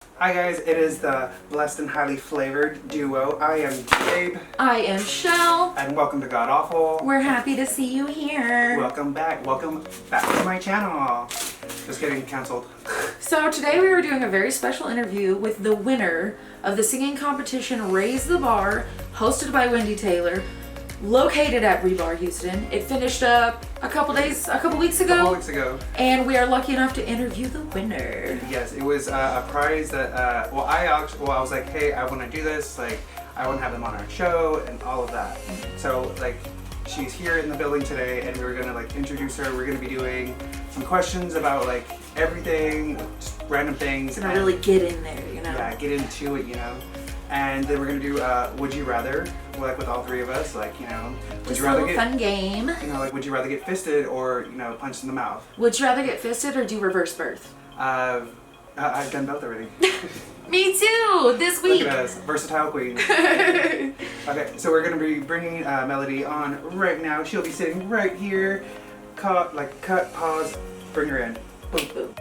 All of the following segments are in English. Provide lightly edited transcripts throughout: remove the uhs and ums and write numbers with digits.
Hi guys, it is the blessed and highly flavored duo. I am Gabe. I am Shel. And welcome to GODAWFUL. We're happy to see you here. Welcome back. Welcome back to my channel. Just getting canceled. So today we were doing a very special interview with the winner of the singing competition Raise the Bar, hosted by Wendy Taylor, located at Rebar Houston. It finished up a couple weeks ago. And we are lucky enough to interview the winner. Yes, it was a prize that, I was like, hey, I want to do this. Like, I want to have them on our show and all of that. So, like, she's here in the building today and we were going to, like, introduce her. We're going to be doing some questions about, like, everything, just random things. Gonna really get in there, you know? Yeah, get into it, you know? And then we're gonna do Would You Rather, like with all three of us, like, you know, would Just you rather a little fun game. You know, like, would you rather get fisted or, you know, punched in the mouth? Would you rather get fisted or do reverse birth? I've done both already. Me too, this week. Look at us, versatile queen. Okay, so we're gonna be bringing Melodie on right now. She'll be sitting right here. Cut, pause, bring her in. Boom, boom.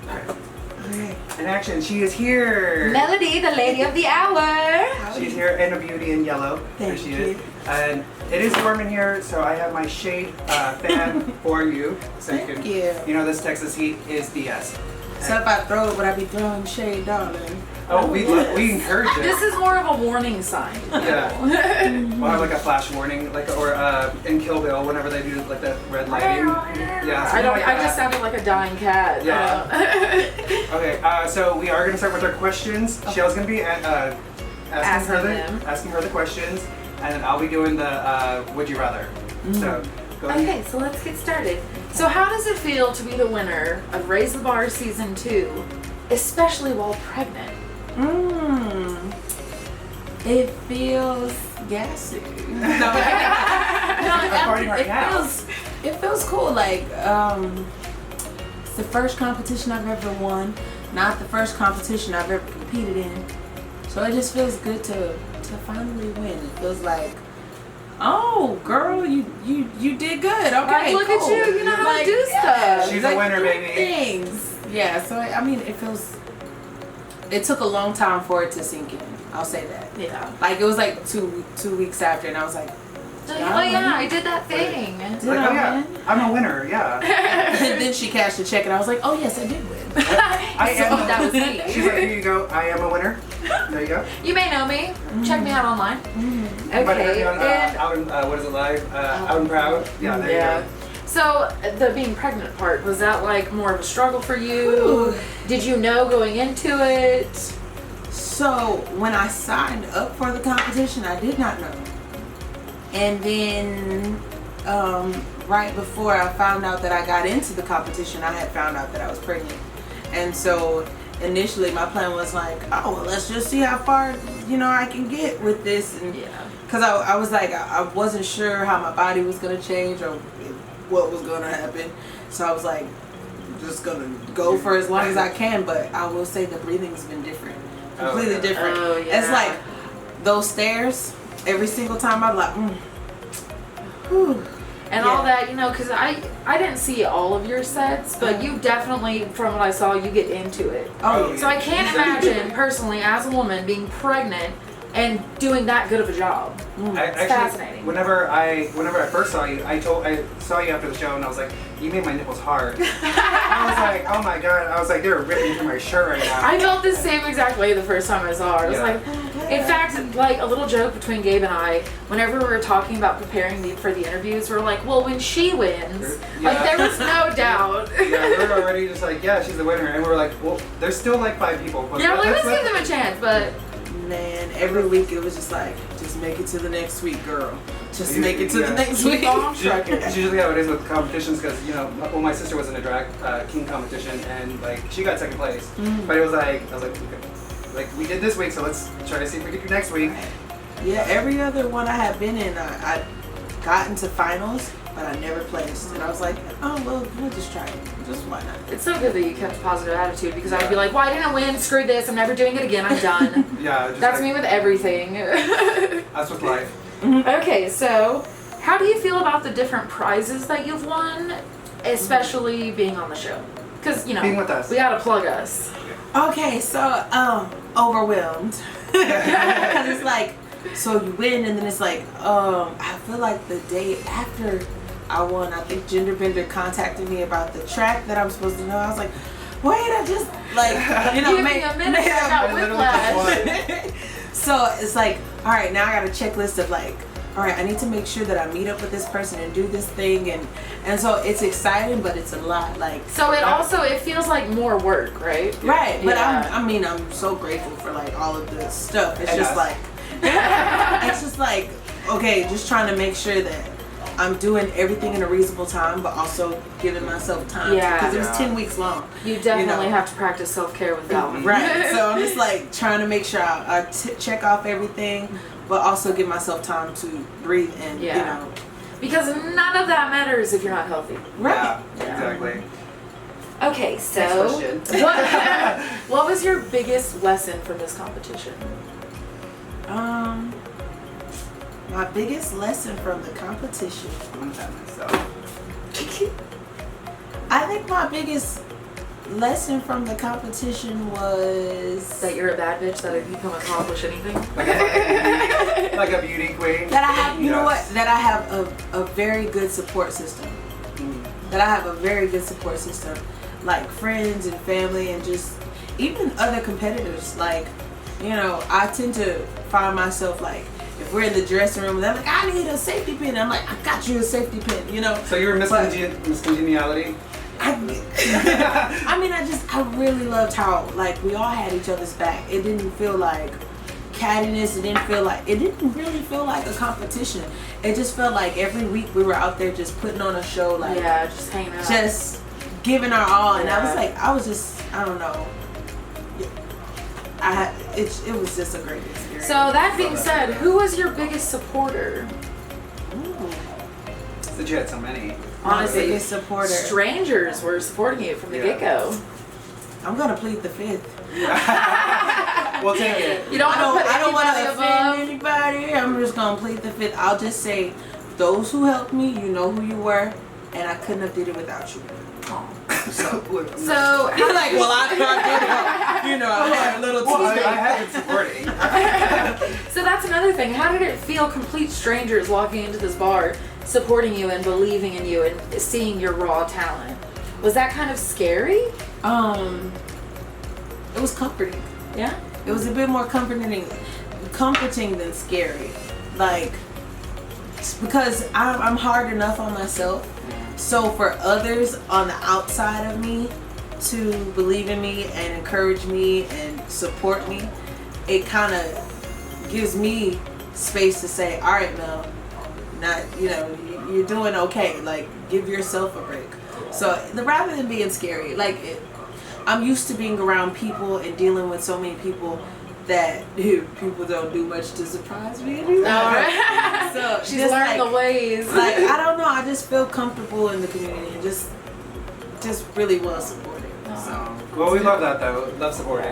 Alright. Okay. In action, she is here. Melodie, the lady of the hour. She's here in a beauty in yellow. Thank she you. Is. And it is warm in here, so I have my shade fan for you. So Thank you. You know, this Texas heat is BS. So if I throw it, would I be throwing shade, darling? Oh, we encourage it. This is more of a warning sign. Yeah. We'll have like a flash warning, like, or in Kill Bill, whenever they do like that red lighting. Yeah. I just sounded like a dying cat. Yeah. Okay. So we are gonna start with our questions. Okay. Shel's gonna be asking her the questions, and then I'll be doing the Would You Rather. So. Go ahead. Okay, so let's get started. So how does it feel to be the winner of Raise the Bar Season 2, especially while pregnant? It feels gassy. It feels cool. Like, it's the first competition I've ever won, not the first competition I've ever competed in. So it just feels good to finally win. It feels like, oh, girl, you did good. Okay, like, look cool. at you. You know how to do stuff. She's a winner, baby. Things. Yeah. So I mean, it feels. It took a long time for it to sink in. I'll say that. Yeah. Like, it was like two weeks after, and I was like, oh yeah, I did that thing. I'm a winner. Yeah. And then she cashed the check, and I was like, oh yes, I did win. That was me. She's like, here you go. I am a winner. There you go. You may know me. Check me out online. Okay. Out and what is it, live? Out and Proud. Yeah. There you go. So the being pregnant part, was that like more of a struggle for you? Ooh. Did you know going into it? So when I signed up for the competition, I did not know. And then right before I found out that I got into the competition, I had found out that I was pregnant. And so initially my plan was like, oh, well, let's just see how far, you know, I can get with this. And because I was like, I wasn't sure how my body was going to change or what was going to happen. So I was like, just going to go for as long as I can. But I will say the breathing's been different. Completely different. Oh, yeah. It's like those stairs, every single time I'm like, whew. And all that, you know, because I didn't see all of your sets, but you definitely, from what I saw, you get into it. Oh, so I can't imagine, personally, as a woman, being pregnant and doing that good of a job. It's fascinating. Whenever I first saw you, I saw you after the show, and I was like, you made my nipples hard. I was like, oh my god. I was like, they're ripping through my shirt right now. I felt the same exact way the first time I saw her. I was like, in fact, like a little joke between Gabe and I, whenever we were talking about preparing for the interviews, we were like, well, when she wins, like there was no doubt. Yeah, we were already just like, yeah, she's the winner, and we were like, well, there's still like 5 people. But yeah, like, let's give them a chance, but. Man, every week it was just like, just make it to the next week, girl. Just make it to the next week. It's usually how it is with competitions, because, you know, well, my sister was in a drag king competition, and like she got second place. But it was like, I was like, okay, like we did this week, so let's try to see if we can do next week. Yeah, every other one I have been in, I got into finals, but I never placed. And I was like, oh, well, we'll just try it. Just why not? It's so good that you kept a positive attitude, because I'd be like, well, I didn't win, screw this, I'm never doing it again, I'm done. Yeah. That's me with everything. That's with life. Okay, so how do you feel about the different prizes that you've won, especially being on the show? Because, you know, being with us. We gotta plug us. Okay, so overwhelmed. Because it's like, so you win, and then it's like, I feel like the day after I won, I think Gender Bender contacted me about the track that I'm supposed to know. I was like, wait, I just like, you know, Give me a minute, I got whiplash. So it's like, all right, now I got a checklist of like, all right, I need to make sure that I meet up with this person and do this thing, and so it's exciting, but it's a lot. Like, So it feels like more work, right? right? But Yeah. I'm so grateful for like all of this stuff. It's And just us. like, it's just like, okay, just trying to make sure that I'm doing everything in a reasonable time, but also giving myself time. Yeah. Because it was Yeah. 10 weeks long. You definitely know. have to practice self-care with that one. Right. So I'm just like trying to make sure I check off everything, but also give myself time to breathe and, Yeah. you know. Because none of that matters if you're not healthy. Right. Yeah, exactly. Okay, so question. what was your biggest lesson from this competition? My biggest lesson from the competition. I'm that myself. I think my biggest lesson from the competition was That you're a bad bitch, that you can accomplish anything? Like a beauty queen. that I have, you know what? Yes. That I have a very good support system. That I have a very good support system, like friends and family, and just even other competitors. Like, you know, I tend to find myself like, if we're in the dressing room, they're like, I need a safety pin. I'm like, I got you a safety pin, you know. So you were Miss But- Congeniality? I mean, I really loved how like we all had each other's back. It didn't feel like cattiness. It didn't really feel like a competition. It just felt like every week we were out there just putting on a show, like Yeah, just hanging out. just giving our all. And Yeah. I don't know. It was just a great experience. So that being said, who was your biggest supporter? Ooh, Since you had so many. my Honestly, biggest supporter. strangers were supporting you from the Yeah. get-go. I'm gonna plead the fifth. We'll take it. You don't want to put I don't want to anybody offend above. anybody. I'm just gonna plead the fifth. I'll just say, those who helped me, you know who you were, and I couldn't have did it without you. So You're like, well, I did help. You know, I had a little Well, I team. have been supporting. So that's another thing. How did it feel, complete strangers walking into this bar, supporting you and believing in you and seeing your raw talent? Was that kind of scary? It was comforting. Yeah. It was a bit more comforting than scary. Like, because I'm hard enough on myself. So for others on the outside of me to believe in me and encourage me and support me, it kind of gives me space to say, all right, Mel, you're doing okay. Like, give yourself a break. So rather than being scary, I'm used to being around people and dealing with so many people that people don't do much to surprise me anymore. All right. So She's just learned the ways. like, I don't know, I just feel comfortable in the community and just really well supported. So Well, we love that though. Love supporting.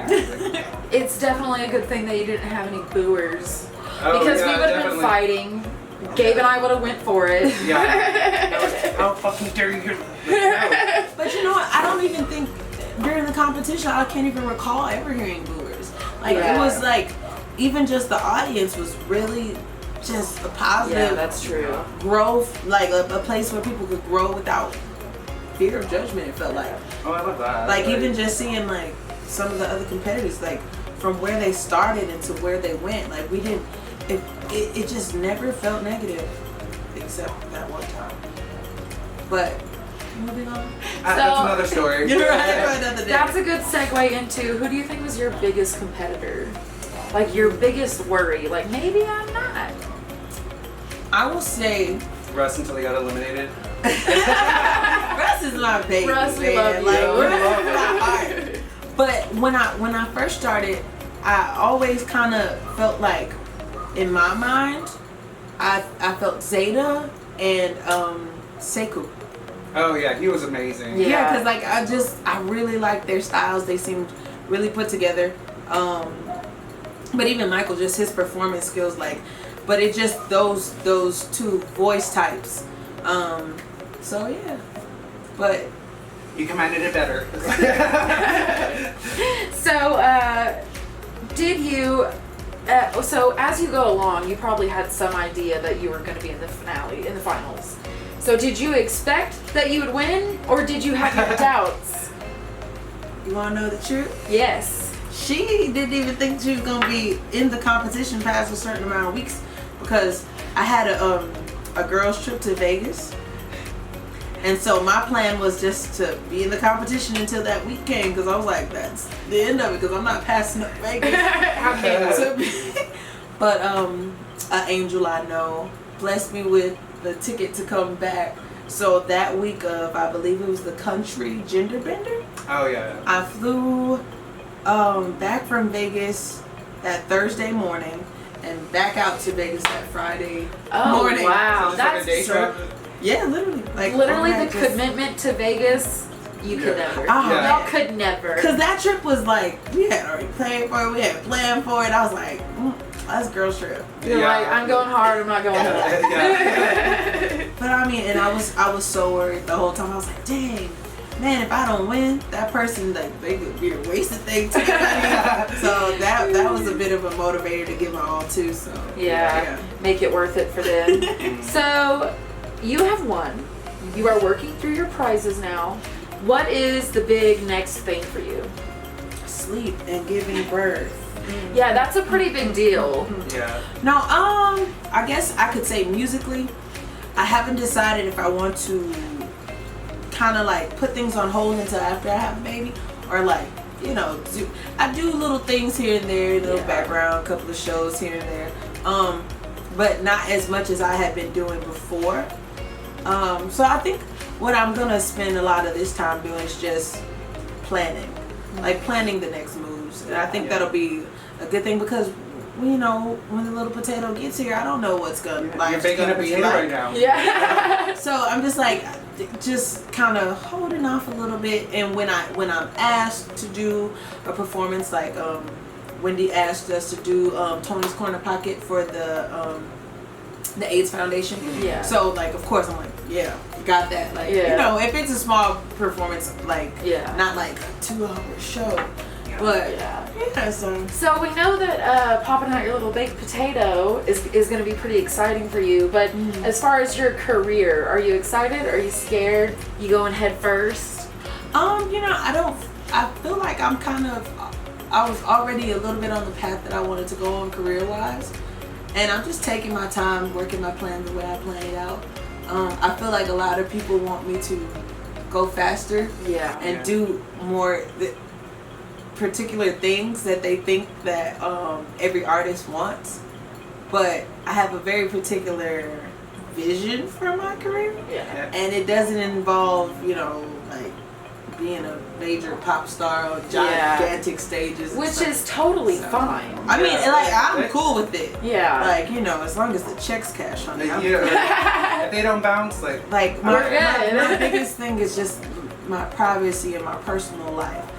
It's definitely a good thing that you didn't have any booers. Oh, Because yeah, we would have been definitely. fighting. Gabe and I would have went for it. Yeah. How fucking dare you? No. but you know what, I don't even think during the competition I can't even recall ever hearing booers. Like Yeah. it was like, even just the audience was really just a positive Yeah, that's true. growth, like a place where people could grow without fear of judgment. It felt like Oh, I love that. like even just seeing like some of the other competitors, like from where they started and to where they went, like we didn't, it just never felt negative except that one time. But moving on. That's So- another story. You're right, for another day. That's a good segue into, who do you think was your biggest competitor? Like your biggest worry? Like, maybe I'm not. I will say Russ until he got eliminated. Russ is my baby. Russ, we man. love you. Like, We Russ love is my heart. But when I first started, I always kind of felt like, in my mind, I felt Zeta and Sekou. Oh yeah, he was amazing. Yeah. Yeah, because like I really liked their styles. They seemed really put together. But even Michael, just his performance skills, like, but it just those two voice types. So yeah, but You commanded it better. So, did you? So as you go along, you probably had some idea that you were going to be in the finale, in the finals. So did you expect that you would win, or did you have your doubts? You want to know the truth? Yes. She didn't even think she was gonna be in the competition past a certain amount of weeks because I had a girls trip to Vegas, and so my plan was just to be in the competition until that week came because I was like, that's the end of it because I'm not passing up Vegas. But an angel I know blessed me with the ticket to come back. So that week of, I believe it was the country gender bender. Oh yeah. I flew back from Vegas that Thursday morning and back out to Vegas that Friday morning. Wow, So that's like a day trip. Yeah, literally. Like literally the just, commitment to Vegas. You could never. Yeah. Y'all could never. Cause that trip was like we had already paid for it, we had planned for it. I was like, that's girls trip. You're like, I'm going hard. I'm not going home. Yeah. But I mean, and I was so worried the whole time. I was like, dang. Man, if I don't win, that person, like, they could be a wasted thing too. So that was a bit of a motivator to give my all to. So Yeah, make it worth it for them. So you have won. You are working through your prizes now. What is the big next thing for you? Sleep and giving birth. Yeah, that's a pretty big deal. Yeah. No, I guess I could say musically, I haven't decided if I want to kind of like put things on hold until after I have a baby, or like, you know, I do little things here and there, little background, couple of shows here and there, but not as much as I had been doing before. So I think what I'm gonna spend a lot of this time doing is just planning, like planning the next moves, and I think that'll be a good thing because, you know, when the little potato gets here, I don't know what's gonna You're baking a potato right now. Yeah. So I'm just like, just kind of holding off a little bit, and when I'm asked to do a performance, like Wendy asked us to do Tony's Corner Pocket for the AIDS Foundation. Yeah. So like, of course, I'm like, yeah, got that. Like, you know, if it's a small performance, like, not like a 2-hour show. But so we know that popping out your little baked potato is going to be pretty exciting for you. But as far as your career, are you excited? Are you scared? You going head first? You know, I feel like I was already a little bit on the path that I wanted to go on career-wise, and I'm just taking my time, working my plan the way I plan it out. I feel like a lot of people want me to go faster, and do more particular things that they think that every artist wants, but I have a very particular vision for my career, and it doesn't involve, you know, like being a major pop star on gigantic stages, which is totally fine. I mean, like, I'm cool with it. Yeah, like, you know, as long as the checks cash on it. If they don't bounce, like my biggest thing is just my privacy and my personal life.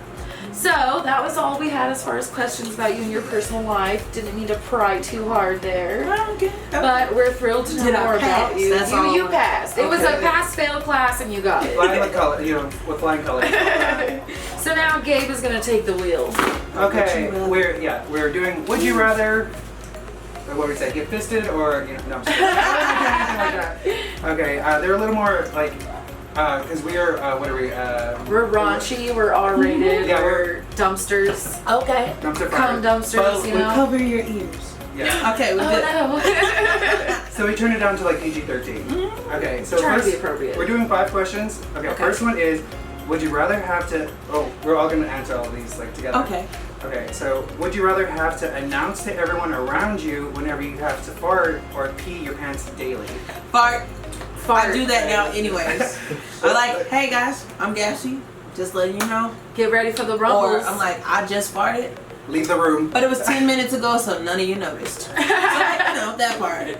So that was all we had as far as questions about you and your personal life. Didn't mean to pry too hard there. Okay. But we're thrilled to know more about you. That's all. You passed. It was a pass-fail class and you got it. Flying with color, you know, with flying colors. So now Gabe is going to take the wheel. Okay, we're doing Would You Rather, or what would we say, get fisted, or, you know, no, I'm just kidding. Okay, they're a little more like, because we are, what are we? We're raunchy, we're R-rated, Yeah, we're dumpsters. Okay. Dumpster Come fire. dumpsters, you We know. cover your ears. Yeah. Okay, we did. Oh no. So we turned it down to like PG-13. Okay, so Trying to first, be appropriate. we're doing 5 questions. Okay, first one is, would you rather have to, we're all going to answer all these like together. Okay. Okay, so would you rather have to announce to everyone around you whenever you have to fart or pee your pants daily? Fart. Fart. I do that now anyways. I'm like, hey guys, I'm gassy. Just letting you know. Get ready for the Or rumbles. I'm like, I just farted. Leave the room. But it was 10 minutes ago, so none of you noticed. So, like, you know, that part.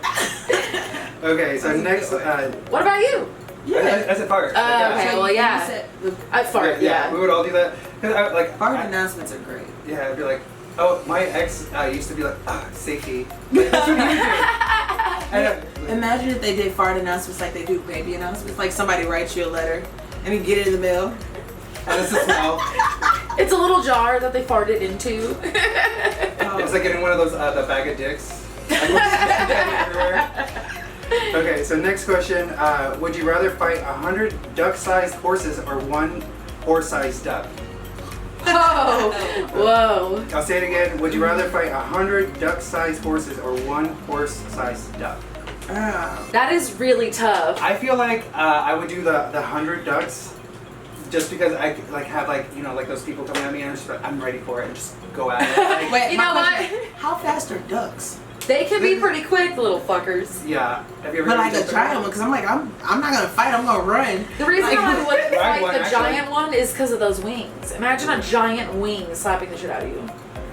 Okay, so next, What about you? that's a fart. Okay, well, yeah. You said the I fart, yeah. We would all do that. Cause fart announcements are great. Yeah, I'd be like, oh, my ex used to be like, safety. Like, that's what he would do. Imagine if they did fart announcements like they do baby announcements. Like somebody writes you a letter and you get it in the mail. And it's the smell. It's a little jar that they farted into. It's like getting one of those the bag of dicks. Like, everywhere. Okay, so next question. Would you rather fight 100 duck-sized horses or one horse-sized duck? Oh, whoa. I'll say it again. Would you rather fight 100 duck-sized horses or one horse-sized duck? That is really tough. I feel like I would do the 100 ducks, just because I like have like like those people coming at me and I'm just like, I'm ready for it and just go at it. Like, Wait, You my know question, what? how fast are ducks? They can be pretty quick, little fuckers. yeah. Have you ever? But like done a giant one, because I'm like, I'm not gonna fight. I'm gonna run. The reason Like, I wouldn't Ride fight one, the actually. giant one is because of those wings. Imagine a giant wing slapping the shit out of you.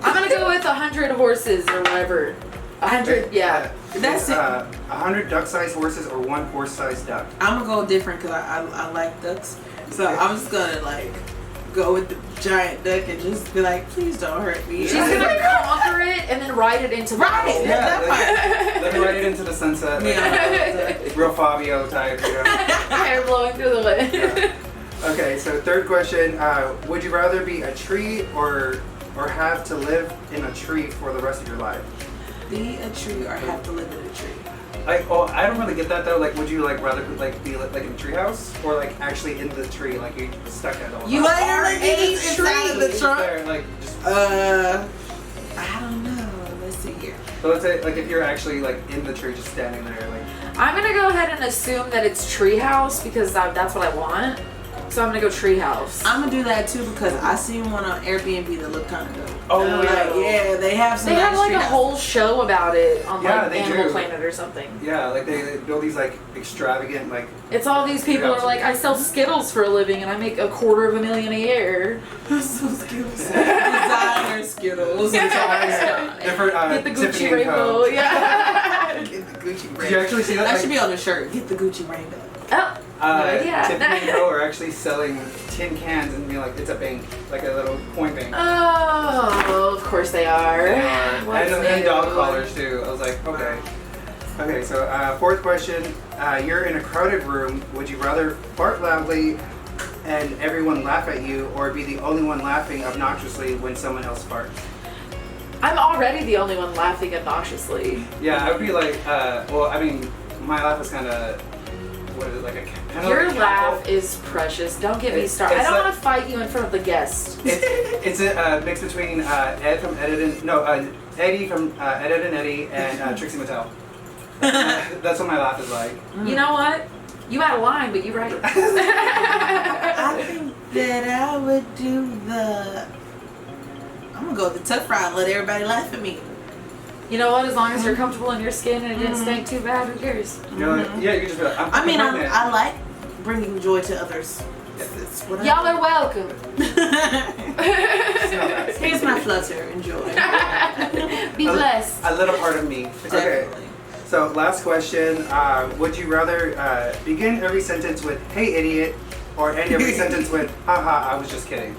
I'm gonna go with 100 horses or whatever. 100, yeah. That's it. 100 duck-sized horses or one horse-sized duck. I'm gonna go different because I like ducks. So I'm just gonna like go with the giant duck and just be like, please don't hurt me. She's gonna conquer it and then ride it into Right. battle. That part. Let me ride it into the sunset. Like, Yeah. real Fabio type. Hair blowing through the wind. Yeah. Okay, so third question. Would you rather be a tree or have to live in a tree for the rest of your life? Be a tree or have to live in a tree. Like, oh, I don't really get that though. Like, would you like rather like be like in a treehouse or like actually in the tree, like you stuck at all? You Like, are like, a just inside of the tree. trunk. There, like, just, I don't know. Let's see here. so let's say like if you're actually like in the tree, just standing there, like. I'm gonna go ahead and assume that it's treehouse because that's what I want. So I'm gonna go treehouse. I'm gonna do that too because I seen one on Airbnb that looked kind of dope. Oh, And I'm yeah. like, yeah, they have some. They have nice like a treehouse. whole show about it on Yeah, like they Animal do. Planet or something. Yeah, like they build these like extravagant like. It's all these people are like, I sell Skittles for a living and I make $250,000 a year. So Skittles. Designer Skittles. Different Get the Tiffany Gucci and rainbow. Co. Yeah. Get the Gucci rainbow. Did you actually see that? That Like, should be on the shirt. Get the Gucci rainbow. Oh, no idea. Tiffany and Co are actually selling tin cans and being like it's a bank, like a little coin bank. Oh, of course they are. What's And new? dog collars too. I was like, okay. Okay, so fourth question. You're in a crowded room. Would you rather fart loudly and everyone laugh at you, or be the only one laughing obnoxiously when someone else farts? I'm already the only one laughing obnoxiously. Yeah, I would be like, well, I mean, my laugh is kind of, what is it, like a kind of Your like a laugh cackle. is precious. Don't get me It's- started. I it's don't like- want to fight you in front of the guests. It's a mix between Ed from Eddie from Ed, Ed and Eddie and Trixie Mattel. That's what my laugh is like. You know what? You out of line, but you right. I think that I would do the. I'm gonna go with the tough ride and let everybody laugh at me. You know what? As long as you're comfortable in your skin and it didn't stink too bad, who cares? You know, yeah, you can just be like, I mean, I'm pregnant. I like bringing joy to others. It's what Y'all are welcome. Here's my flutter. Enjoy. Be blessed. A little part of me. Okay. Definitely. So last question. Would you rather begin every sentence with "Hey idiot" or end every sentence with "Haha, I was just kidding"?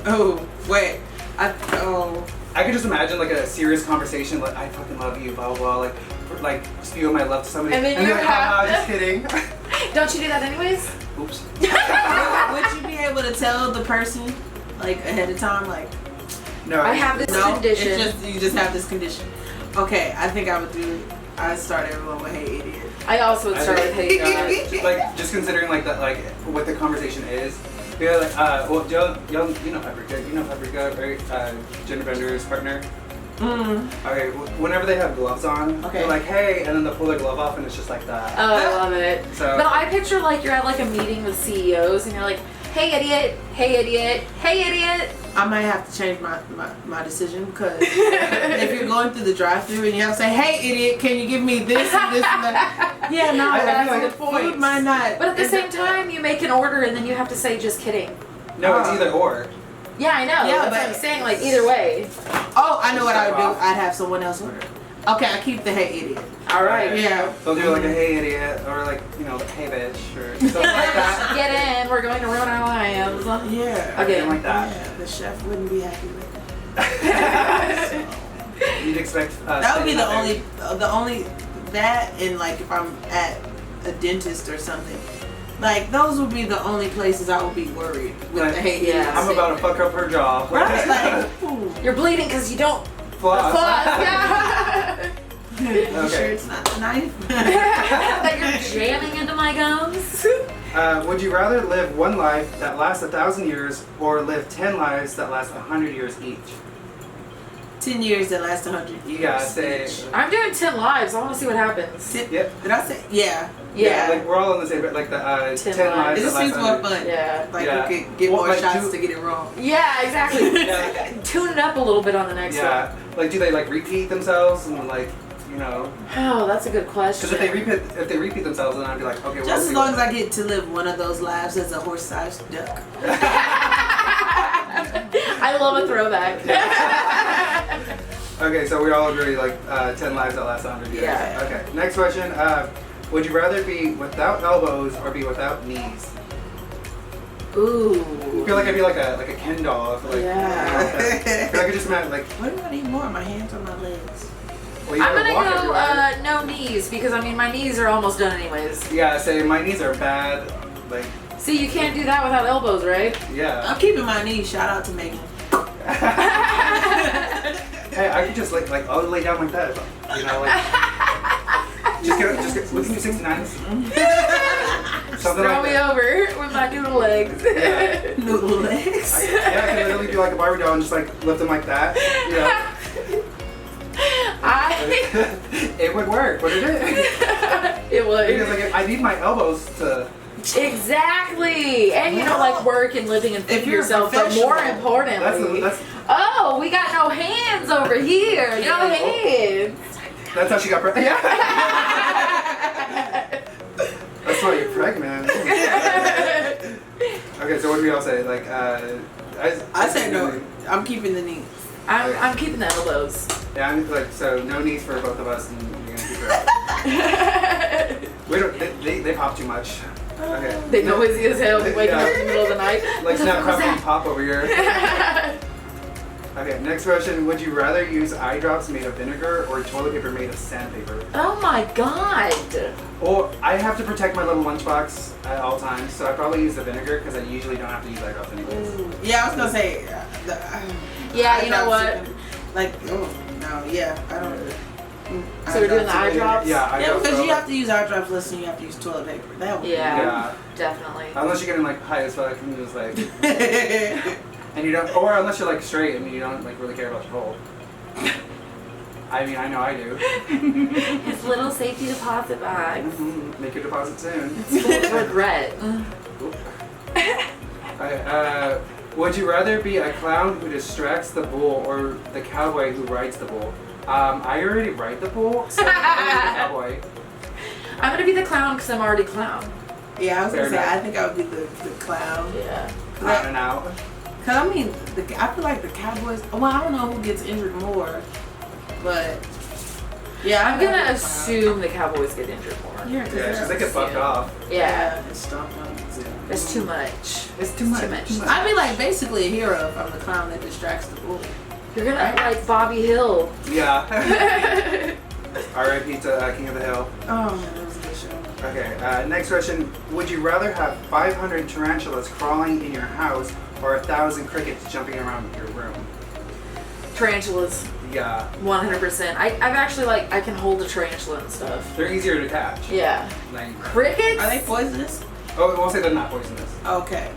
Oh wait. I could just imagine like a serious conversation, like "I fucking love you," blah blah blah, like spew my love to somebody, And then you you're like, "Haha, have just kidding." Don't you do that anyways? Oops. Would you be able to tell the person like ahead of time, like? No. I have this No, condition. it's just you just have this condition. Okay, I think I would do. I start everyone with "Hey idiot." I also would start with hey God. Like just considering like that, like what the conversation is. Yeah, like well, you know Paprika, right? Gender Bender's partner. Okay, whenever they have gloves on, Okay. they're like, hey, and then they'll pull their glove off and it's just like that. Oh, I love it. So- But I picture like you're at like a meeting with CEOs and you're like, hey idiot, hey idiot, hey idiot. I might have to change my decision because if you're going through the drive-through and you have to say, "Hey idiot, can you give me this and this and that?" Yeah, no, I That's feel a like good point. food might not. But at the same time, you make an order and then you have to say just kidding. No, it's either or. Yeah, I know. Yeah, That's what but- I'm saying. Like either way. Oh, I know what I would do. Off. I'd have someone else order. Okay, I keep the "Hey idiot." All right. Yeah. They'll do like a hey idiot or like like hey bitch or something like that. Get in. We're going to ruin our lives. Yeah. Okay. Something like that. Yeah, the chef wouldn't be happy with that. You'd expect. That would be standing out there. the only that and like if I'm at a dentist or something, Like, those would be the only places I would be worried with Like, the hate. yeah. I'm about to fuck up her jaw. Right? Like, ooh. You're bleeding because you don't Floss. Yeah. You Okay. sure it's not the knife? That you're jamming into my gums. Would you rather live one life that lasts 1,000 years or live 10 lives that last 100 years each? 10 years that last 100 years. Yeah, say. I'm doing 10 lives. I want to see what happens. Yep. Did I say? Yeah. Yeah. Like we're all on the same, like the 10 lives. It just that seems last more 100. fun. Yeah. Like, Yeah. we could get Well, more like, shots to get it wrong. Yeah, exactly. Yeah. Tune it up a little bit on the next Yeah. Like, do they like repeat themselves and like, you know? one. Oh, that's a good question. Because if they repeat themselves, then I'd be like, okay, well, Just as long as I get to live one of those lives as a horse-sized duck. I love a throwback. Okay, so we all agree like 10 lives that last 100 years. Yeah. Okay. Next question. Would you rather be without elbows or be without knees? Ooh. I feel like I'd be like a Ken doll. I feel like, Yeah. I feel like I just meant like. What do I need more? My hands or my legs? Well, you I'm gotta walk gonna go everywhere. no knees because I mean my knees are almost done anyways. Yeah, say my knees are bad. Like, See, you can't do that without elbows, right? yeah. I'm keeping my knees. Shout out to Megan. Hey, I could just like I'll lay down like that. You know, like just get we can do 69s. Something Throw like me that. over with my noodle legs. Yeah. Noodle legs. I can literally do like a Barbie doll and just like lift them like that. You know. It would work, wouldn't it? It would. Because like I need my elbows to. Exactly. And you know, like work and living and If feeding you're a yourself, but more professional, importantly, That's oh, we got no hands over here. No hands. that's how she got pregnant. Yeah. That's why you're pregnant. Okay, so what do we all say? Like I said no. I'm keeping the knees. I'm keeping the elbows. Yeah, I'm like so no knees for both of us, and you're gonna keep it. We don't. They pop too much. Okay. They noisy as hell waking up in the middle of the night. Like What the snap, fuck was crackle, that? pop over here. Okay, next question. Would you rather use eye drops made of vinegar or toilet paper made of sandpaper? Oh my god. Well, I have to protect my little lunchbox at all times, so I probably use the vinegar because I usually don't have to use eye drops anyways. Yeah, I was gonna say. Yeah, you know what? Like, oh no, yeah, I don't. So we're doing the eye drops? Yeah, eye Yeah, drops. because are you like- have to use eye drops less than you have to use toilet paper. That would Yeah, definitely. Unless you're getting like high as fuck and you're just like, and you don't, or unless you're like straight and you don't like really care about your hole. I mean, I know I do. His little safety deposit bags. Make your deposit soon. It's full of regret. Okay, would you rather be a clown who distracts the bull or the cowboy who rides the bull? I already ride the bull, so I'm the cowboy. I'm gonna be the clown because I'm already clown. Yeah, I was Fair gonna say enough. I think I would be the clown. Yeah. Clowning out. Cause I mean, I feel like the Cowboys. Well, I don't know who gets injured more, but yeah, I'm gonna assume the Cowboys get injured more. Yeah, Yeah, because they get fucked Yeah. off. Yeah. it's stomped on. That's too much. It's too much. Too much. I'd be like basically a hero if I'm the clown that distracts the bull. You're gonna act like Bobby Hill. Yeah. R.I.P. to King of the Hill. Oh man, that was a good show. Okay, next question. Would you rather have 500 tarantulas crawling in your house or 1,000 crickets jumping around your room? Tarantulas, Yeah. 100%. I've actually I can hold a tarantula and stuff. They're easier to catch. Yeah. Like, Crickets? Are they poisonous? oh, we'll say they're not poisonous. Okay.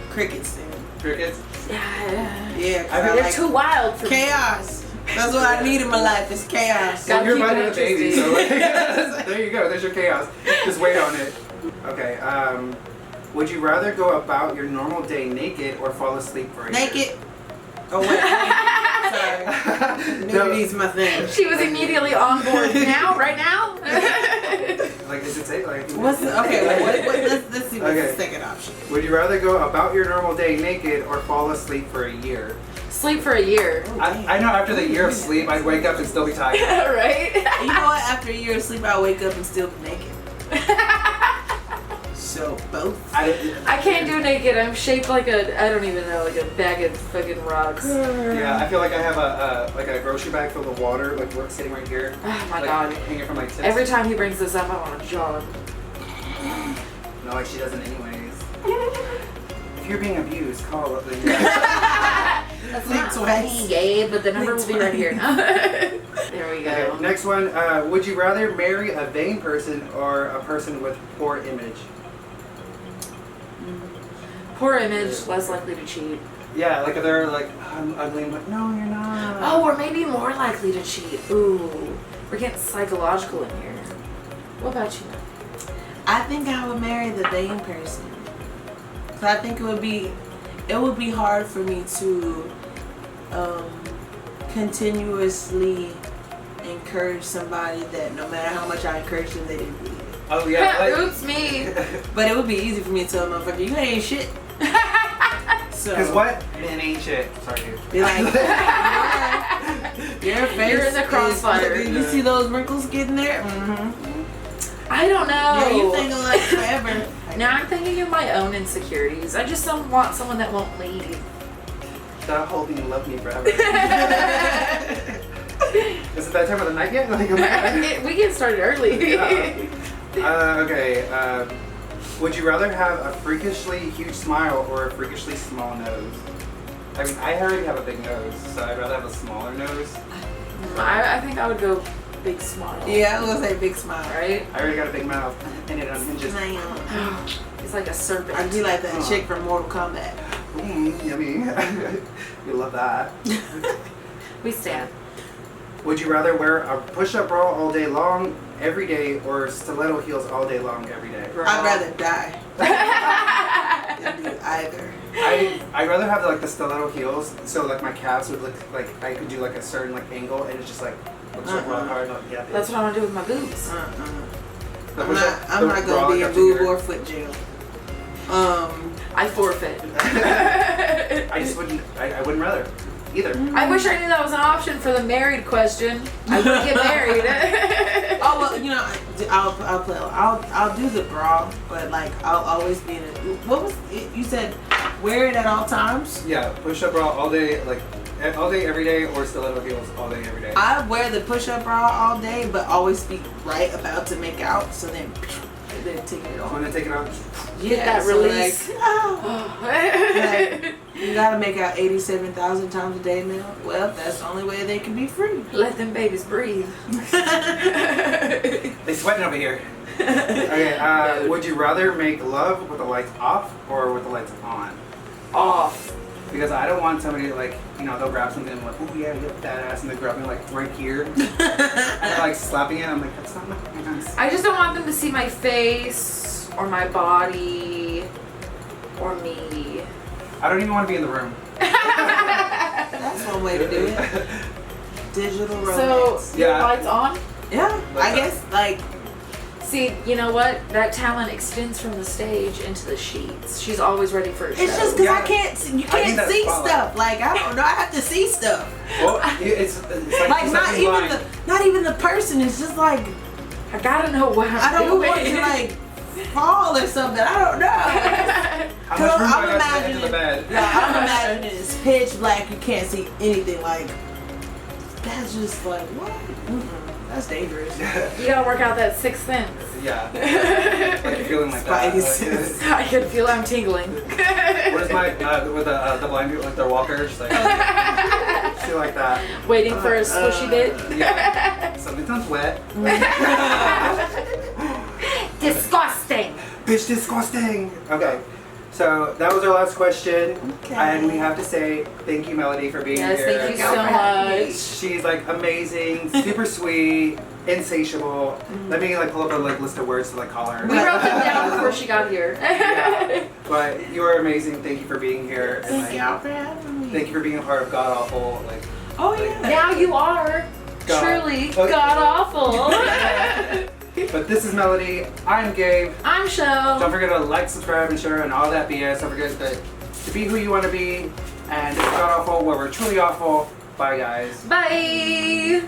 Crickets then. Crickets? Yeah. Yeah, 'cause I mean, I They're like too wild for me. chaos. That's what I need in my life. Is chaos. Gotta Well, you're keep about to it have a baby, so interesting. like, there you go. There's your chaos. Just wait on it. Okay. Would you rather go about your normal day naked or fall asleep for a year? Naked. Oh wait. Sorry. Nudity's my thing. She was immediately on board. Now? Right now? Like, is it safe? Like, What's the, okay? Let's see what's Okay. the second option. Would you rather go about your normal day naked or fall asleep for a year? Sleep for a year. I know after the year of sleep, I'd wake up and still be tired. Right? You know what? After a year of sleep, I wake up and still be naked. So both. I can't do naked. I'm shaped like I don't even know, like a bag of fucking rocks. Yeah, I feel like I have a grocery bag filled with water, like we're sitting right here. Oh my like, god. hanging from my tips. Every time he brings this up, I want to jaw him. No, like she doesn't anyways. If you're being abused, call up the That's not funny, Gabe, but the number will be right here now. There we go. Okay, next one. Would you rather marry a vain person or a person with poor image? Poor image, less likely to cheat. Yeah, like if they're like, I'm ugly, I'm like, no, you're not. Oh, or maybe more likely to cheat. Ooh, we're getting psychological in here. What about you? I think I would marry the vain person. Cause I think it would be hard for me to continuously encourage somebody that no matter how much I encourage them, they didn't believe it. Oh yeah. Like, Oops, me. But it would be easy for me to tell a motherfucker, you ain't shit. So, Cause what? Men ain't shit. Sorry, dude. be like, your face You're in the crossfire. You see those wrinkles getting there? Mm-hmm. I don't know. Yeah, you thinking like forever. Now I'm thinking of my own insecurities. I just don't want someone that won't leave. Stop holding and love me forever. Is it that time of the night yet? Like, We get started early. Okay. Would you rather have a freakishly huge smile or a freakishly small nose? I mean, I already have a big nose, so I'd rather have a smaller nose. I think I would go big smile. Yeah, I was gonna say big smile. Right? I already got a big mouth, and it unhinges. It's like a serpent. I'd be like that chick from Mortal Kombat. Yummy. You love that. We stand. Would you rather wear a push-up bra all day long every day or stiletto heels all day long every day? I'd rather die than do either. I'd rather have like the stiletto heels, so like my calves would look like I could do like a certain like angle, and it's just like looks so real hard. Like, yeah, That's what I want to do with my boobs. I'm not gonna be in boob or foot jail. I forfeit. I just wouldn't. I wouldn't rather either. I wish I knew that was an option for the married question. I would get married. Oh well, you know, I'll do the bra, but like I'll always be in it. What was it? You said wear it at all times? Yeah, push-up bra all day, like all day every day, or stiletto heels all day every day. I wear the push-up bra all day, but always be right about to make out, so then take it off. When I take it out. Yeah, that so release. Like, you gotta make out 87,000 times a day now. Well, that's the only way they can be free. Let them babies breathe. They sweating over here. Okay, would you rather make love with the lights off or with the lights on? Off. Because I don't want somebody to like, you know, they'll grab something and like, oh yeah, you have that ass, and they grab me like right here, and they're like slapping it. I'm like, that's not my ass. I just don't want them to see my face or my body or me. I don't even want to be in the room. That's one way to do it. Digital romance. So, your Yeah. lights on? Yeah, I guess like See, you know what? That talent extends from the stage into the sheets. She's always ready for a show. it's just because Yeah. I can't. You I can't need that see spotlight. stuff. Like I don't know. I have to see stuff. Well, it's Like it's not even the person. It's just like I gotta know what I'm I don't doing. want to like fall or something. I don't know. how much room do I got to get into the bed? Yeah, I'm imagining it's pitch black. You can't see anything. Like that's just like what? That's dangerous. You gotta work out that sixth sense. Yeah. Like you're feeling like that. Spidey sense. I can feel I'm tingling. What is my with the blind people like their walkers like feel like that. Waiting for a squishy bit. Yeah. Something sounds wet. Disgusting. Bitch, disgusting. Okay. So that was our last question, Okay. and we have to say thank you, Melodie, for being Yes, here. thank you so much. She's like amazing, super sweet, insatiable. Let me like pull up a like list of words to like call her. We wrote them down before she got here. Yeah. But you are amazing. Thank you for being here. And, Thank like, y'all for having me. thank you for being a part of GODAWFUL. Like, Oh yeah. Now you are truly god awful. But this is Melodie. I'm Gabe. I'm Shel. Don't forget to like, subscribe, and share, and all that BS. Don't forget to be who you want to be. And this is GODAWFUL, where we're truly awful. Bye, guys. Bye.